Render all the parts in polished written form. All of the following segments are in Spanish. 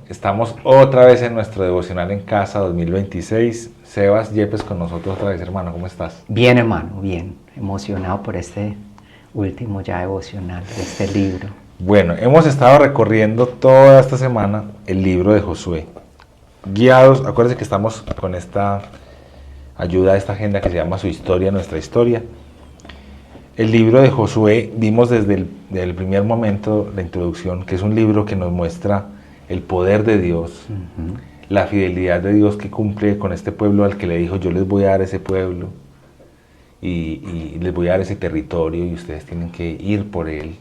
Estamos otra vez en nuestro devocional en casa 2026. Sebas Yepes con nosotros otra vez, hermano. ¿Cómo estás? Bien, hermano, bien. Emocionado por este último ya devocional de este libro. Bueno, hemos estado recorriendo toda esta semana el libro de Josué. Guiados, acuérdense que estamos con esta ayuda, esta agenda que se llama Su Historia, Nuestra Historia. El libro de Josué, vimos desde el primer momento, la introducción, que es un libro que nos muestra el poder de Dios, la fidelidad de Dios que cumple con este pueblo al que le dijo, yo les voy a dar ese pueblo y les voy a dar ese territorio y ustedes tienen que ir por él,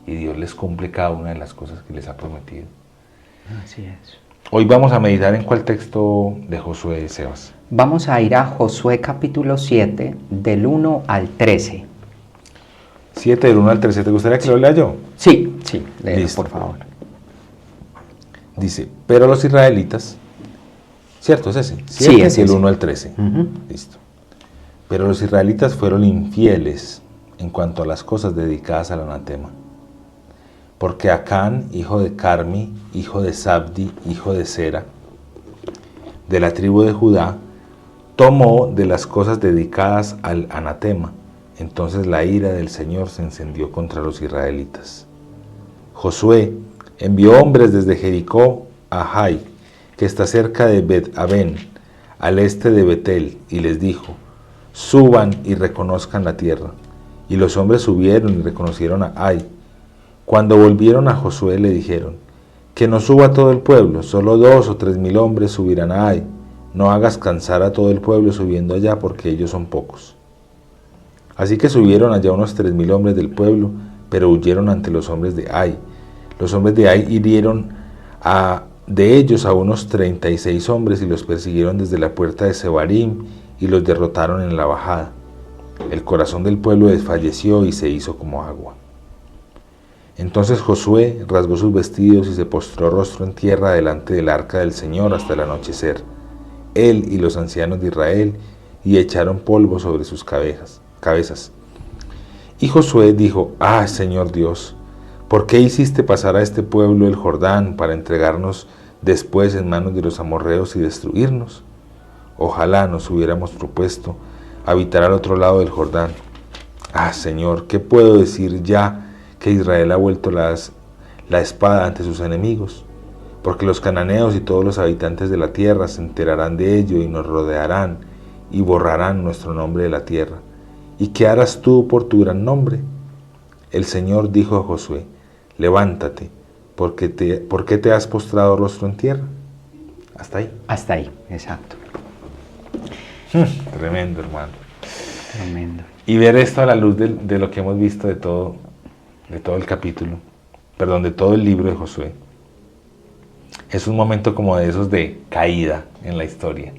y Dios les cumple cada una de las cosas que les ha prometido. Así es. Hoy vamos a meditar en cuál texto de Josué, Sebas. Vamos a ir a Josué capítulo 7, del 1 al 13. 7 del 1 al 13, ¿te gustaría que lo lea yo? Sí, léelo, Listo. por favor. Dice, pero los israelitas, ¿cierto? Es ese, 7 Sí, es y el ese. 1 al 13. Listo. Pero los israelitas fueron infieles en cuanto a las cosas dedicadas al anatema. Porque Acán, hijo de Carmi, hijo de Sabdi, hijo de Sera, de la tribu de Judá, tomó de las cosas dedicadas al anatema. Entonces la ira del Señor se encendió contra los israelitas. Josué envió hombres desde Jericó a Jai, que está cerca de Bet-Aben, al este de Betel, y les dijo, suban y reconozcan la tierra. Y los hombres subieron y reconocieron a Ai. Cuando volvieron a Josué le dijeron, que no suba todo el pueblo, solo 2 o 3 mil hombres subirán a Ai. No hagas cansar a todo el pueblo subiendo allá, porque ellos son pocos. Así que subieron allá unos 3 mil hombres del pueblo, pero huyeron ante los hombres de Ai. Los hombres de Ai hirieron de ellos a unos 36 hombres y los persiguieron desde la puerta de Sebarim y los derrotaron en la bajada. El corazón del pueblo desfalleció y se hizo como agua. Entonces Josué rasgó sus vestidos y se postró rostro en tierra delante del arca del Señor hasta el anochecer, él y los ancianos de Israel, y echaron polvo sobre sus cabezas. Y Josué dijo, Señor Dios, ¿por qué hiciste pasar a este pueblo el Jordán para entregarnos después en manos de los amorreos y destruirnos? Ojalá nos hubiéramos propuesto habitar al otro lado del Jordán. Señor, ¿qué puedo decir ya que Israel ha vuelto la espada ante sus enemigos? Porque los cananeos y todos los habitantes de la tierra se enterarán de ello y nos rodearán y borrarán nuestro nombre de la tierra. ¿Y qué harás tú por tu gran nombre? El Señor dijo a Josué, levántate, ¿por qué te has postrado rostro en tierra? Hasta ahí. Hasta ahí, exacto. Tremendo, hermano. Tremendo. Y ver esto a la luz de lo que hemos visto de todo el capítulo, de todo el libro de Josué, es un momento como de esos de caída en la historia.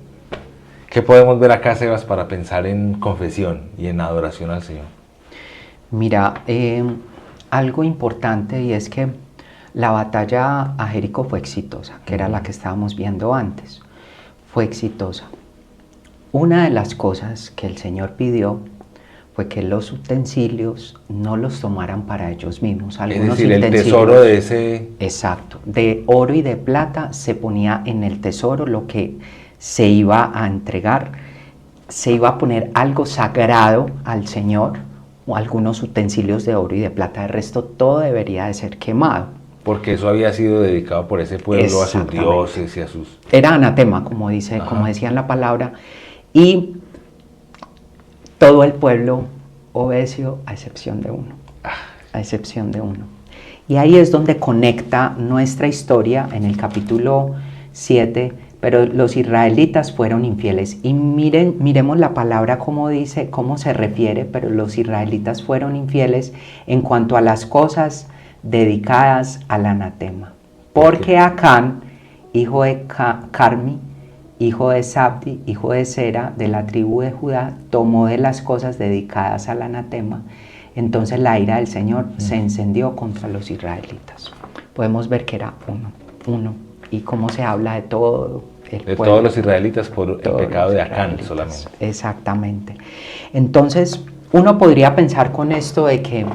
¿Qué podemos ver acá, Sebas, para pensar en confesión y en adoración al Señor? Mira, algo importante, y es que la batalla a Jericó fue exitosa, que era la que estábamos viendo antes. Fue exitosa. Una de las cosas que el Señor pidió fue que los utensilios no los tomaran para ellos mismos. Es decir, el tesoro de ese... Exacto. De oro y de plata se ponía en el tesoro lo que se iba a entregar. Se iba a poner algo sagrado al Señor, o algunos utensilios de oro y de plata. El resto todo debería de ser quemado. Porque eso había sido dedicado por ese pueblo a sus dioses y a sus... Era anatema, como decía en la palabra. Y todo el pueblo obedeció a excepción de uno. A excepción de uno. Y ahí es donde conecta nuestra historia en el capítulo 7. Pero los israelitas fueron infieles. Y miremos la palabra como dice, cómo se refiere. Pero los israelitas fueron infieles en cuanto a las cosas dedicadas al anatema. Porque Acán, hijo de Carmi, hijo de Sabdi, hijo de Sera, de la tribu de Judá, tomó de las cosas dedicadas al anatema. Entonces la ira del Señor se encendió contra los israelitas. Podemos ver que era uno. Y cómo se habla de todo el pueblo. Todos los israelitas por el pecado de Acán solamente. Exactamente. Entonces, uno podría pensar con esto de que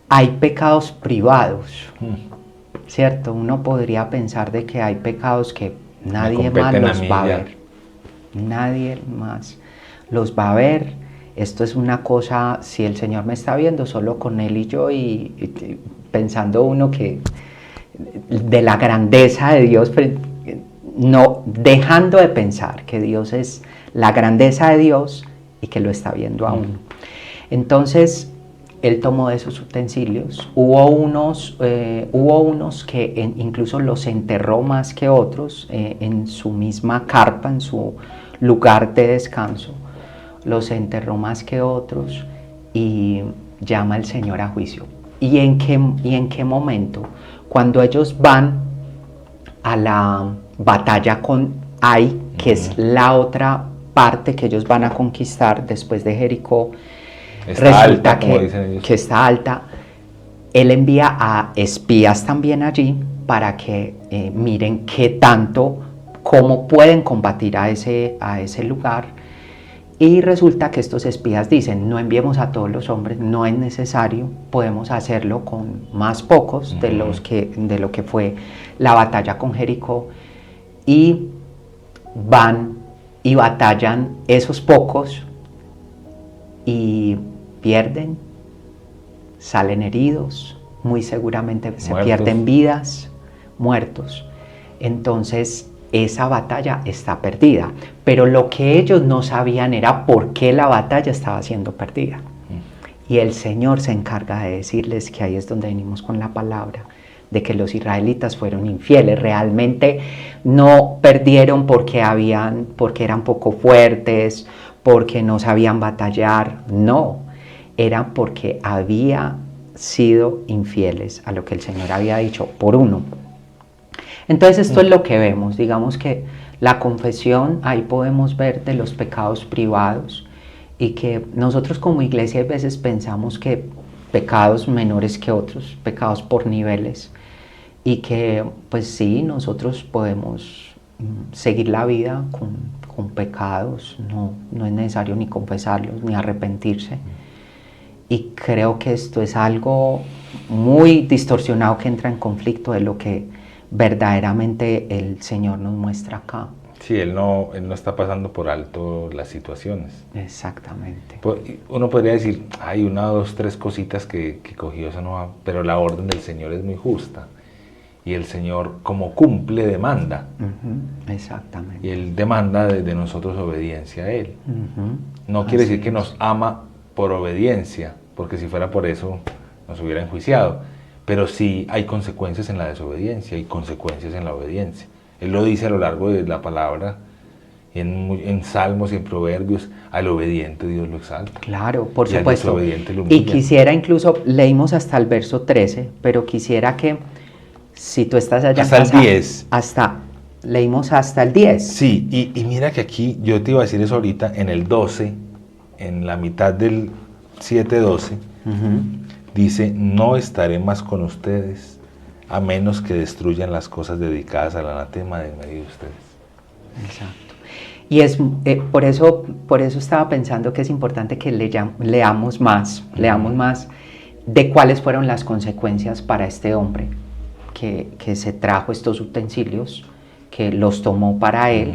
hay pecados privados, ¿cierto? Uno podría pensar de que hay pecados que nadie más competen a los mí va a ya. ver. Nadie más los va a ver. Esto es una cosa, si el Señor me está viendo, solo con Él y yo, y pensando uno que de la grandeza de Dios, no dejando de pensar que Dios es la grandeza de Dios y que lo está viendo a uno. Entonces, Él tomó de esos utensilios. Hubo unos que incluso los enterró más que otros en su misma carpa, en su lugar de descanso. Los enterró más que otros y llama al Señor a juicio. ¿Y en qué momento? Cuando ellos van a la batalla con Ai, que es la otra parte que ellos van a conquistar después de Jericó, Está alta, como dicen ellos. que está alta. Él envía a espías también allí para que miren cómo pueden combatir a ese lugar. Y resulta que estos espías dicen, no enviemos a todos los hombres, no es necesario, podemos hacerlo con más pocos de lo que fue la batalla con Jericó. Y van y batallan esos pocos y pierden, salen heridos, muy seguramente se pierden vidas, muertos. Entonces, esa batalla está perdida, pero lo que ellos no sabían era por qué la batalla estaba siendo perdida. Y el Señor se encarga de decirles, que ahí es donde venimos con la palabra, de que los israelitas fueron infieles. Realmente no perdieron porque eran poco fuertes, porque no sabían batallar, no, eran porque habían sido infieles a lo que el Señor había dicho por uno. Entonces esto es lo que vemos, digamos que la confesión, ahí podemos ver de los pecados privados, y que nosotros como iglesia a veces pensamos que pecados menores que otros, pecados por niveles, y que pues sí, nosotros podemos seguir la vida con pecados, no es necesario ni confesarlos ni arrepentirse. Y creo que esto es algo muy distorsionado que entra en conflicto de lo que verdaderamente el Señor nos muestra acá. Sí, él no está pasando por alto las situaciones. Exactamente. Uno podría decir, hay 1, 2, 3 cositas que cogió, eso no va, pero la orden del Señor es muy justa. Y el Señor, como cumple, demanda. Exactamente. Y Él demanda de nosotros obediencia a Él. No quiere decir que nos ama por obediencia, porque si fuera por eso nos hubiera enjuiciado. Pero sí hay consecuencias en la desobediencia y consecuencias en la obediencia. Él lo dice a lo largo de la palabra, en Salmos y en Proverbios, al obediente Dios lo exalta. Claro, por y supuesto. Al desobediente lo humilla. Y quisiera incluso, leímos hasta el verso 13, pero quisiera que, si tú estás allá hasta en casa, el 10. Leímos hasta el 10. Sí, y mira que aquí, yo te iba a decir eso ahorita, en el 12, en la mitad del 7:12, dice, no estaré más con ustedes, a menos que destruyan las cosas dedicadas al anatema de en medio de ustedes. Exacto. Y es por eso estaba pensando que es importante que leamos más de cuáles fueron las consecuencias para este hombre que se trajo estos utensilios, que los tomó para él,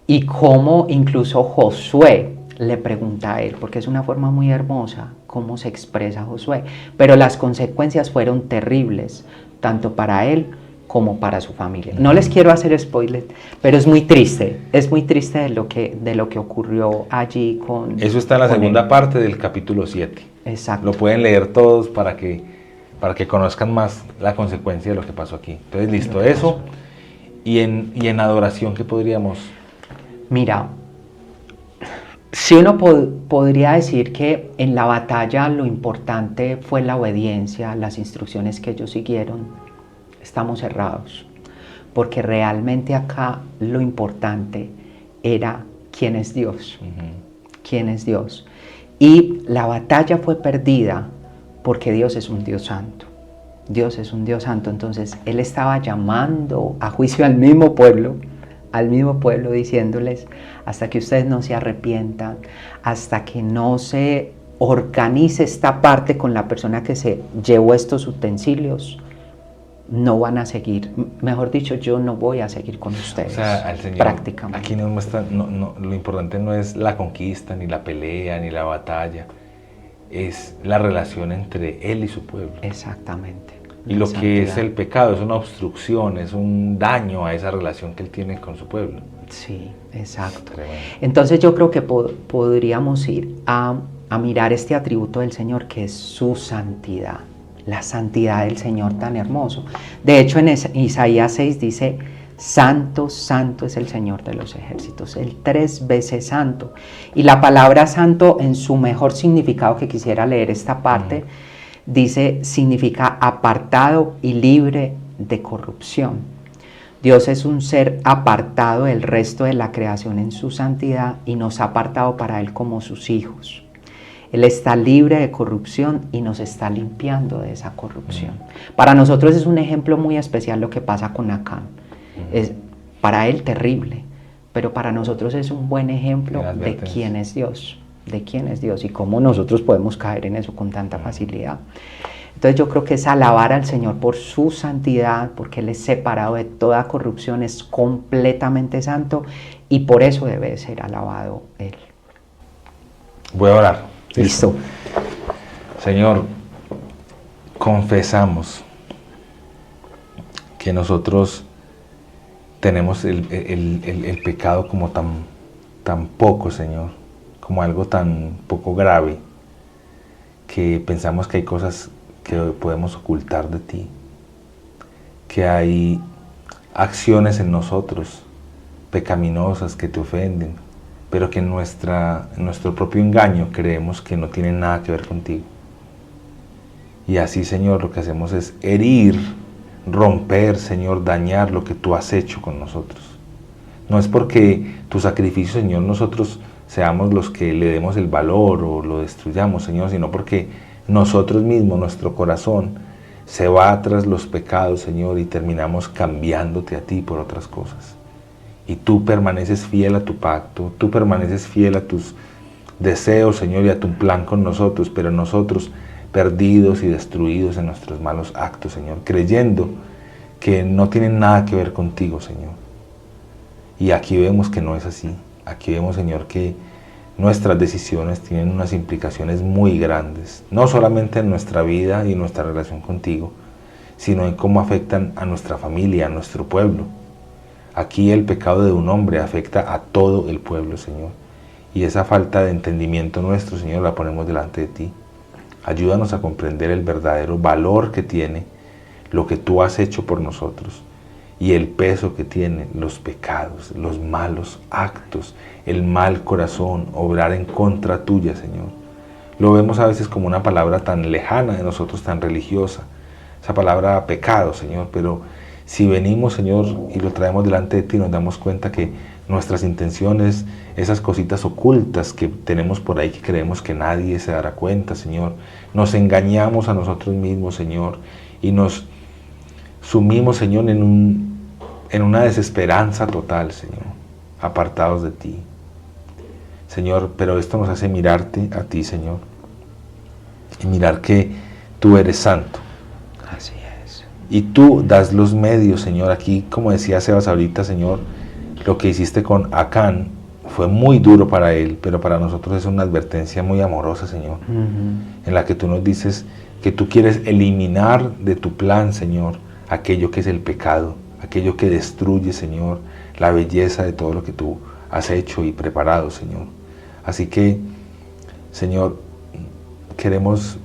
y cómo incluso Josué le pregunta a él, porque es una forma muy hermosa cómo se expresa Josué, pero las consecuencias fueron terribles, tanto para él como para su familia. No les quiero hacer spoiler, pero es muy triste de lo que ocurrió allí con... Eso está en la segunda parte del capítulo 7. Exacto. Lo pueden leer todos para que conozcan más la consecuencia de lo que pasó aquí. Entonces, listo, eso. Y en adoración, ¿qué podríamos...? Mira, si uno podría decir que en la batalla lo importante fue la obediencia, las instrucciones que ellos siguieron, estamos errados, porque realmente acá lo importante era quién es Dios, quién es Dios. Y la batalla fue perdida porque Dios es un Dios santo. Dios es un Dios santo, entonces Él estaba llamando a juicio al mismo pueblo, diciéndoles, hasta que ustedes no se arrepientan, hasta que no se organice esta parte con la persona que se llevó estos utensilios, no van a seguir, mejor dicho, yo no voy a seguir con ustedes. O sea, el Señor prácticamente. Aquí nos muestra, lo importante no es la conquista, ni la pelea, ni la batalla, es la relación entre Él y su pueblo. Exactamente. Y lo que es el pecado es una obstrucción, es un daño a esa relación que Él tiene con su pueblo. Sí, exacto. Tremendo. Entonces yo creo que podríamos ir a mirar este atributo del Señor, que es su santidad. La santidad del Señor tan hermoso. De hecho, en Isaías 6 dice: santo, santo es el Señor de los ejércitos, el 3 veces santo. Y la palabra santo, en su mejor significado, que quisiera leer esta parte, dice, significa apartado y libre de corrupción. Dios es un ser apartado del resto de la creación en su santidad y nos ha apartado para Él como sus hijos. Él está libre de corrupción y nos está limpiando de esa corrupción. Para nosotros es un ejemplo muy especial lo que pasa con Acán. Es para él terrible, pero para nosotros es un buen ejemplo de quién es Dios, y cómo nosotros podemos caer en eso con tanta facilidad. Entonces yo creo que es alabar al Señor por su santidad, porque Él es separado de toda corrupción, es completamente santo y por eso debe ser alabado Él. Voy a orar. Listo. Señor, confesamos que nosotros tenemos el pecado como tan poco, Señor, como algo tan poco grave, que pensamos que hay cosas que podemos ocultar de ti, que hay acciones en nosotros pecaminosas que te ofenden, pero que en nuestro propio engaño creemos que no tienen nada que ver contigo. Y así, Señor, lo que hacemos es herir, romper, Señor, dañar lo que tú has hecho con nosotros. No es porque tu sacrificio, Señor, nosotros seamos los que le demos el valor o lo destruyamos, Señor, sino porque nosotros mismos, nuestro corazón, se va tras los pecados, Señor, y terminamos cambiándote a ti por otras cosas. Y tú permaneces fiel a tu pacto, tú permaneces fiel a tus deseos, Señor, y a tu plan con nosotros, pero nosotros perdidos y destruidos en nuestros malos actos, Señor, creyendo que no tienen nada que ver contigo, Señor. Y aquí vemos que no es así. Aquí vemos, Señor, que nuestras decisiones tienen unas implicaciones muy grandes, no solamente en nuestra vida y nuestra relación contigo, sino en cómo afectan a nuestra familia, a nuestro pueblo. Aquí el pecado de un hombre afecta a todo el pueblo, Señor. Y esa falta de entendimiento nuestro, Señor, la ponemos delante de ti. Ayúdanos a comprender el verdadero valor que tiene lo que tú has hecho por nosotros y el peso que tienen los pecados, los malos actos, el mal corazón, obrar en contra tuya, Señor. Lo vemos a veces como una palabra tan lejana de nosotros, tan religiosa, esa palabra pecado, Señor, pero si venimos, Señor, y lo traemos delante de ti, nos damos cuenta que nuestras intenciones, esas cositas ocultas que tenemos por ahí que creemos que nadie se dará cuenta, Señor, nos engañamos a nosotros mismos, Señor, y nos sumimos, Señor, en una desesperanza total, Señor, apartados de ti. Señor, pero esto nos hace mirarte a ti, Señor, y mirar que tú eres santo. Así es. Y tú das los medios, Señor. Aquí, como decía Sebas ahorita, Señor, lo que hiciste con Acán fue muy duro para él, pero para nosotros es una advertencia muy amorosa, Señor, en la que tú nos dices que tú quieres eliminar de tu plan, Señor, aquello que es el pecado, aquello que destruye, Señor, la belleza de todo lo que tú has hecho y preparado, Señor. Así que, Señor, queremos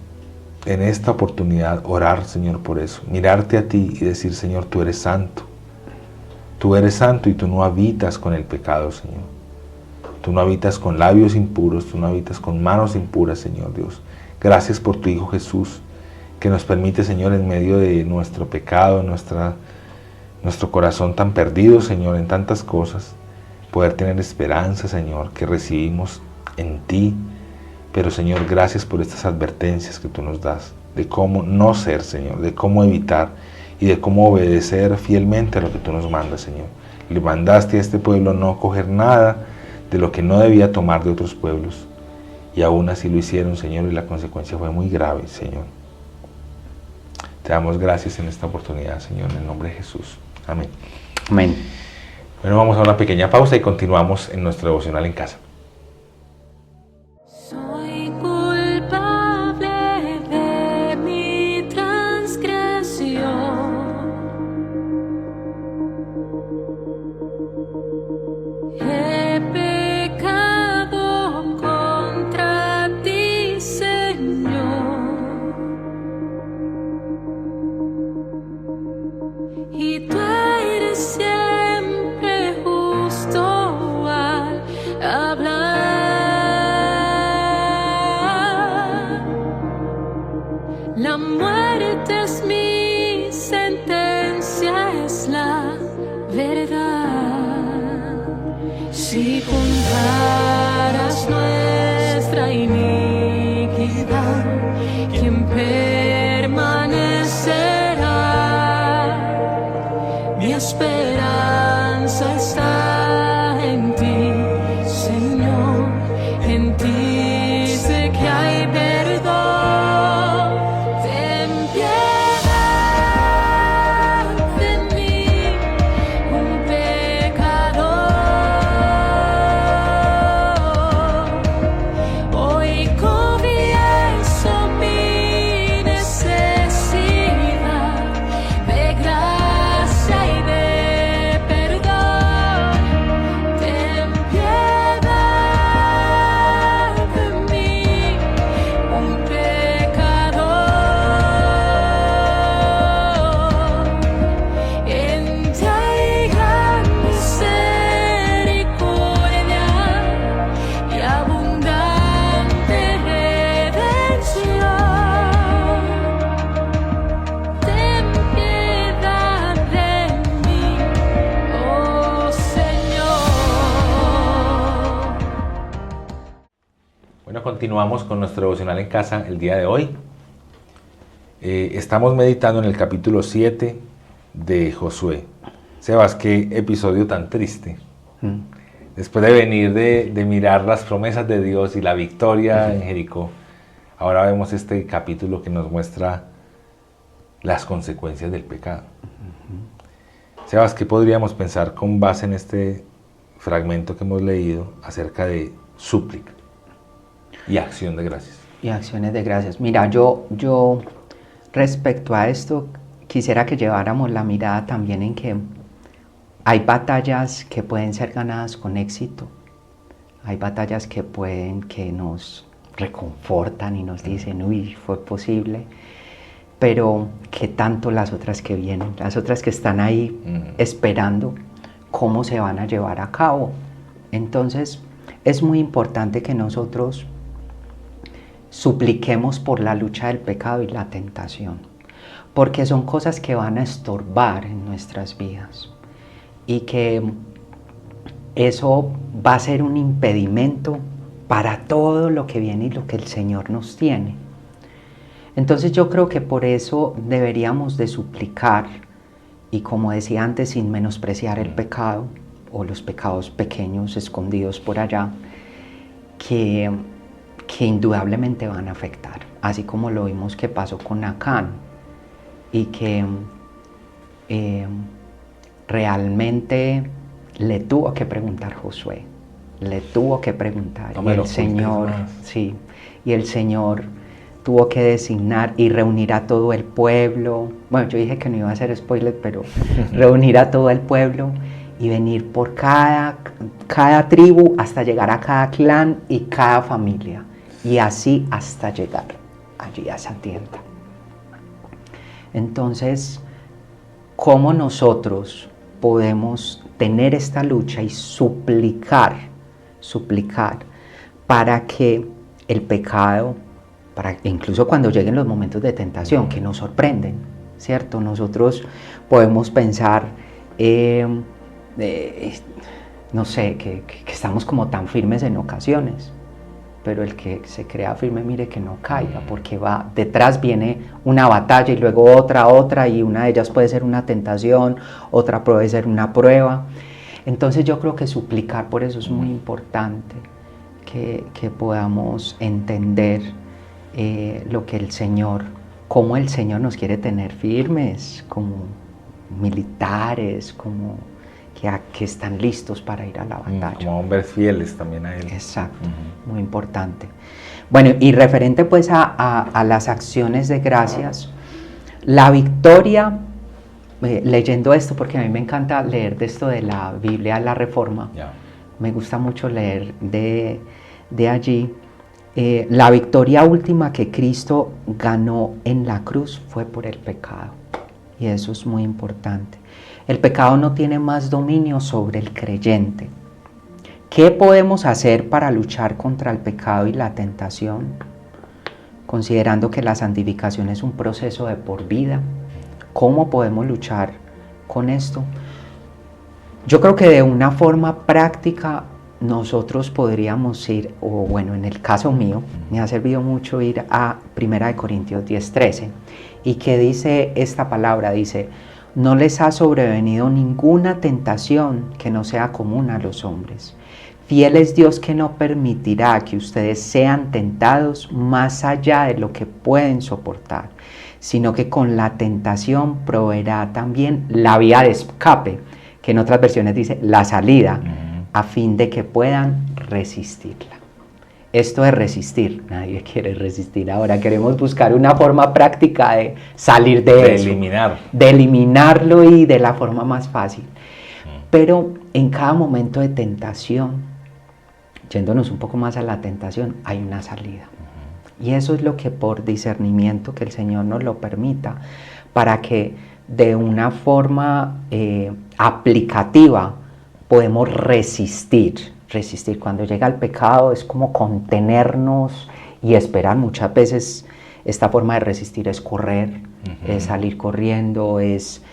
en esta oportunidad orar, Señor, por eso, mirarte a ti y decir, Señor, tú eres santo. Tú eres santo y tú no habitas con el pecado, Señor. Tú no habitas con labios impuros, tú no habitas con manos impuras, Señor Dios. Gracias por tu Hijo Jesús, que nos permite, Señor, en medio de nuestro pecado, nuestro corazón tan perdido, Señor, en tantas cosas, poder tener esperanza, Señor, que recibimos en ti. Pero, Señor, gracias por estas advertencias que tú nos das, de cómo no ser, Señor, de cómo evitar y de cómo obedecer fielmente a lo que tú nos mandas, Señor. Le mandaste a este pueblo no coger nada de lo que no debía tomar de otros pueblos. Y aún así lo hicieron, Señor, y la consecuencia fue muy grave, Señor. Te damos gracias en esta oportunidad, Señor, en el nombre de Jesús. Amén. Amén. Bueno, vamos a una pequeña pausa y continuamos en nuestro devocional en casa. Soy culpable de mi transgresión. He pecado contra ti, Señor. Y tú eres siempre justo al hablar. La muerte es mi sentencia, es la verdad. Si contaras nuestra iniquidad, ¿quién permanecerá? Mi esperanza está en ti, Señor, en ti sé que hay perdón. Ten piedad de mí, un pecador. Hoy confieso mi necesidad de gracia y de perdón. Ten piedad de mí, un pecador. En ti hay gran misericordia y abundante redención. Ten piedad de mí, oh Señor. Bueno, continuamos con nuestro devocional en casa el día de hoy. Estamos meditando en el capítulo 7 de Josué. Sebas, qué episodio tan triste. Después de venir de mirar las promesas de Dios y la victoria en Jericó, ahora vemos este capítulo que nos muestra las consecuencias del pecado. Sebas, ¿qué podríamos pensar con base en este fragmento que hemos leído acerca de súplica y acción de gracias? Y acciones de gracias. Mira, yo respecto a esto quisiera que lleváramos la mirada también en que hay batallas que pueden ser ganadas con éxito. Hay batallas que nos reconfortan y nos dicen, uy, fue posible. Pero ¿qué tanto las otras que vienen? Las otras que están ahí esperando, ¿cómo se van a llevar a cabo? Entonces, es muy importante que nosotros supliquemos por la lucha del pecado y la tentación, porque son cosas que van a estorbar en nuestras vidas y que eso va a ser un impedimento para todo lo que viene y lo que el Señor nos tiene. Entonces yo creo que por eso deberíamos de suplicar, y como decía antes, sin menospreciar el pecado o los pecados pequeños escondidos por allá, que indudablemente van a afectar, así como lo vimos que pasó con Acán, y que realmente le tuvo que preguntar Josué, le tuvo que preguntar, y el Señor, sí, y el Señor tuvo que designar y reunir a todo el pueblo. Bueno, yo dije que no iba a hacer spoiler, pero reunir a todo el pueblo y venir por cada tribu hasta llegar a cada clan y cada familia, y así hasta llegar allí a esa tienda. Entonces, ¿cómo nosotros podemos tener esta lucha y suplicar para que el pecado, incluso cuando lleguen los momentos de tentación que nos sorprenden, ¿cierto? Nosotros podemos pensar, no sé, que estamos como tan firmes en ocasiones, pero el que se crea firme, mire que no caiga, porque detrás viene una batalla y luego otra, y una de ellas puede ser una tentación, otra puede ser una prueba. Entonces yo creo que suplicar por eso es muy importante, que podamos entender lo que el Señor cómo el Señor nos quiere tener firmes, como militares, como que están listos para ir a la batalla. Como hombres fieles también a Él. Exacto, muy importante. Bueno, y referente pues a las acciones de gracias, la victoria, leyendo esto, porque a mí me encanta leer de esto de la Biblia, la Reforma, me gusta mucho leer de allí, la victoria última que Cristo ganó en la cruz fue por el pecado, y eso es muy importante. El pecado no tiene más dominio sobre el creyente. ¿Qué podemos hacer para luchar contra el pecado y la tentación? Considerando que la santificación es un proceso de por vida, ¿cómo podemos luchar con esto? Yo creo que de una forma práctica nosotros podríamos ir, o bueno, en el caso mío, me ha servido mucho ir a 1 Corintios 10:13, y que dice esta palabra, dice: no les ha sobrevenido ninguna tentación que no sea común a los hombres. Fiel es Dios, que no permitirá que ustedes sean tentados más allá de lo que pueden soportar, sino que con la tentación proveerá también la vía de escape, que en otras versiones dice la salida, a fin de que puedan resistirla. Esto es resistir, nadie quiere resistir ahora, queremos buscar una forma práctica de salir de eso. De eliminarlo y de la forma más fácil. Pero en cada momento de tentación, yéndonos un poco más a la tentación, hay una salida. Y eso es lo que por discernimiento que el Señor nos lo permita, para que de una forma aplicativa podemos resistir. Cuando llega el pecado es como contenernos y esperar. Muchas veces esta forma de resistir es correr, es salir corriendo, es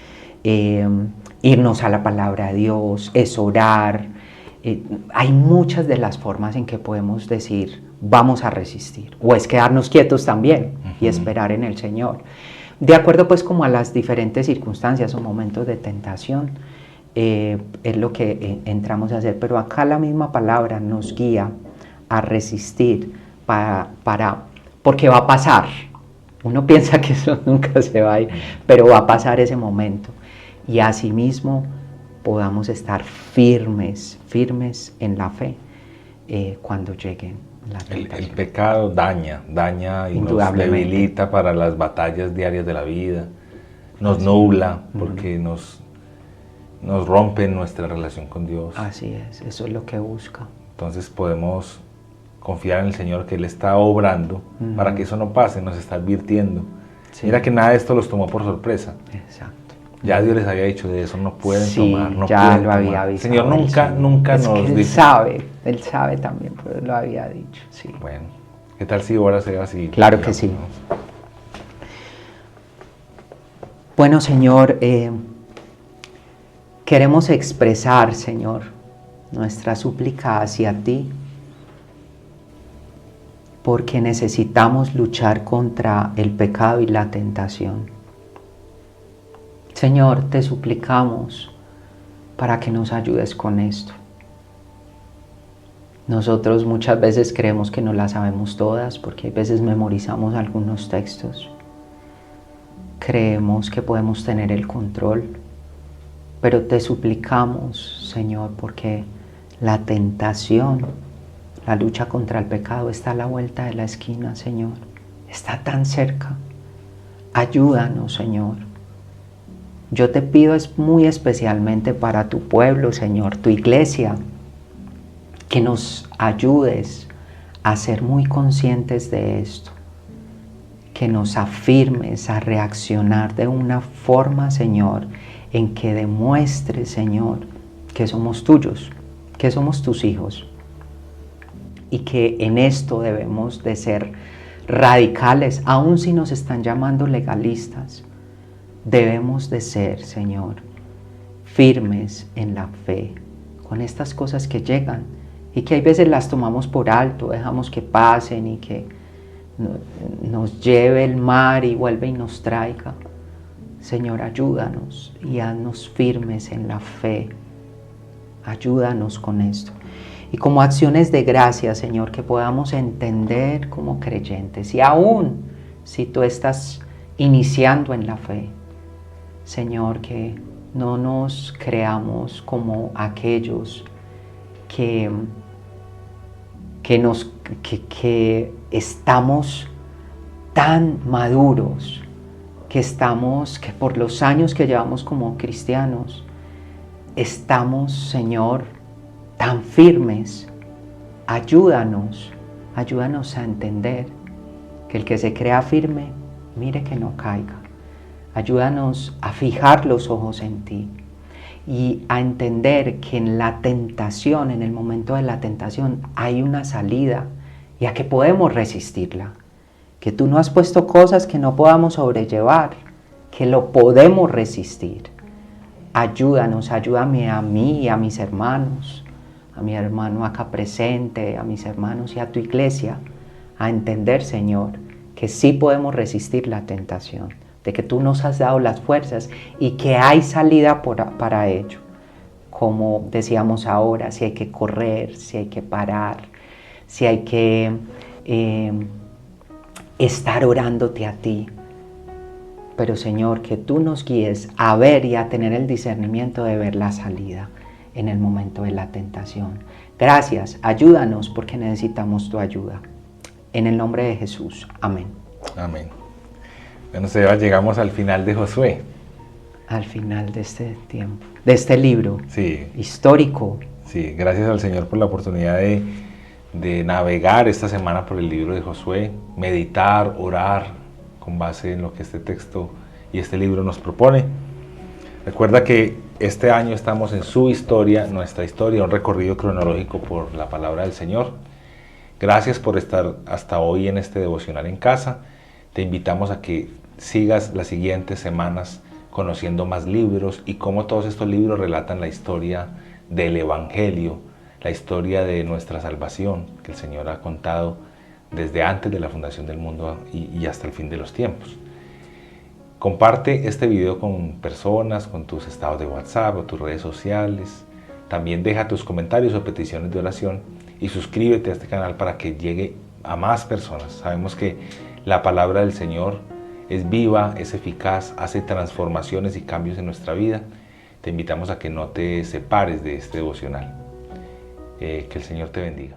irnos a la palabra de Dios, es orar. Hay muchas de las formas en que podemos decir vamos a resistir, o es quedarnos quietos también y esperar en el Señor, de acuerdo pues como a las diferentes circunstancias o momentos de tentación. Es lo que entramos a hacer, pero acá la misma palabra nos guía a resistir porque va a pasar. Uno piensa que eso nunca se va a ir, pero va a pasar ese momento, y asimismo podamos estar firmes en la fe cuando llegue la tentación. El pecado daña y nos debilita para las batallas diarias de la vida, nos nubla porque nos rompe nuestra relación con Dios. Así es, eso es lo que busca. Entonces podemos confiar en el Señor, que Él está obrando para que eso no pase, nos está advirtiendo. Sí. Mira que nada de esto los tomó por sorpresa. Exacto. Ya Dios les había dicho de eso, no pueden tomar, no ya pueden lo había tomar. avisado. Señor nunca es nos que dice. Él sabe también, pero lo había dicho, sí. Bueno, ¿qué tal si ahora sea así? Claro que sí. ¿No? Bueno, Señor, queremos expresar, Señor, nuestra súplica hacia ti, porque necesitamos luchar contra el pecado y la tentación. Señor, te suplicamos para que nos ayudes con esto. Nosotros muchas veces creemos que no las sabemos todas, porque a veces memorizamos algunos textos. Creemos que podemos tener el control, pero te suplicamos, Señor, porque la tentación, la lucha contra el pecado está a la vuelta de la esquina, Señor. Está tan cerca. Ayúdanos, Señor. Yo te pido muy especialmente para tu pueblo, Señor, tu iglesia, que nos ayudes a ser muy conscientes de esto, que nos afirmes a reaccionar de una forma, Señor, en que demuestre, Señor, que somos tuyos, que somos tus hijos, y que en esto debemos de ser radicales, aun si nos están llamando legalistas. Debemos de ser, Señor, firmes en la fe con estas cosas que llegan y que hay veces las tomamos por alto, dejamos que pasen y que nos lleve el mar y vuelve y nos traiga. Señor, ayúdanos y haznos firmes en la fe. Ayúdanos con esto. Y como acciones de gracia, Señor, que podamos entender como creyentes, y aún si tú estás iniciando en la fe. Señor, que no nos creamos como aquellos que estamos tan maduros, que por los años que llevamos como cristianos, estamos, Señor, tan firmes. Ayúdanos a entender que el que se crea firme, mire que no caiga. Ayúdanos a fijar los ojos en ti y a entender que en la tentación, en el momento de la tentación, hay una salida y a que podemos resistirla. Que tú no has puesto cosas que no podamos sobrellevar, que lo podemos resistir. Ayúdanos, ayúdame a mí y a mis hermanos, a mi hermano acá presente, a mis hermanos y a tu iglesia, a entender, Señor, que sí podemos resistir la tentación, de que tú nos has dado las fuerzas y que hay salida para ello. Como decíamos ahora, si hay que correr, si hay que parar, si hay que estar orándote a ti. Pero Señor, que tú nos guíes a ver y a tener el discernimiento de ver la salida en el momento de la tentación. Gracias, ayúdanos porque necesitamos tu ayuda. En el nombre de Jesús, amén. Amén. Bueno, Sebas, llegamos al final de Josué. Al final de este tiempo, de este libro histórico. Sí, gracias al Señor por la oportunidad de navegar esta semana por el libro de Josué, meditar, orar con base en lo que este texto y este libro nos propone. Recuerda que este año estamos en su historia, nuestra historia, un recorrido cronológico por la palabra del Señor. Gracias por estar hasta hoy en este devocional en casa. Te invitamos a que sigas las siguientes semanas conociendo más libros y cómo todos estos libros relatan la historia del Evangelio, la historia de nuestra salvación que el Señor ha contado desde antes de la fundación del mundo y hasta el fin de los tiempos. Comparte este video con personas, con tus estados de WhatsApp o tus redes sociales. También deja tus comentarios o peticiones de oración y suscríbete a este canal para que llegue a más personas. Sabemos que la palabra del Señor es viva, es eficaz, hace transformaciones y cambios en nuestra vida. Te invitamos a que no te separes de este devocional. Que el Señor te bendiga.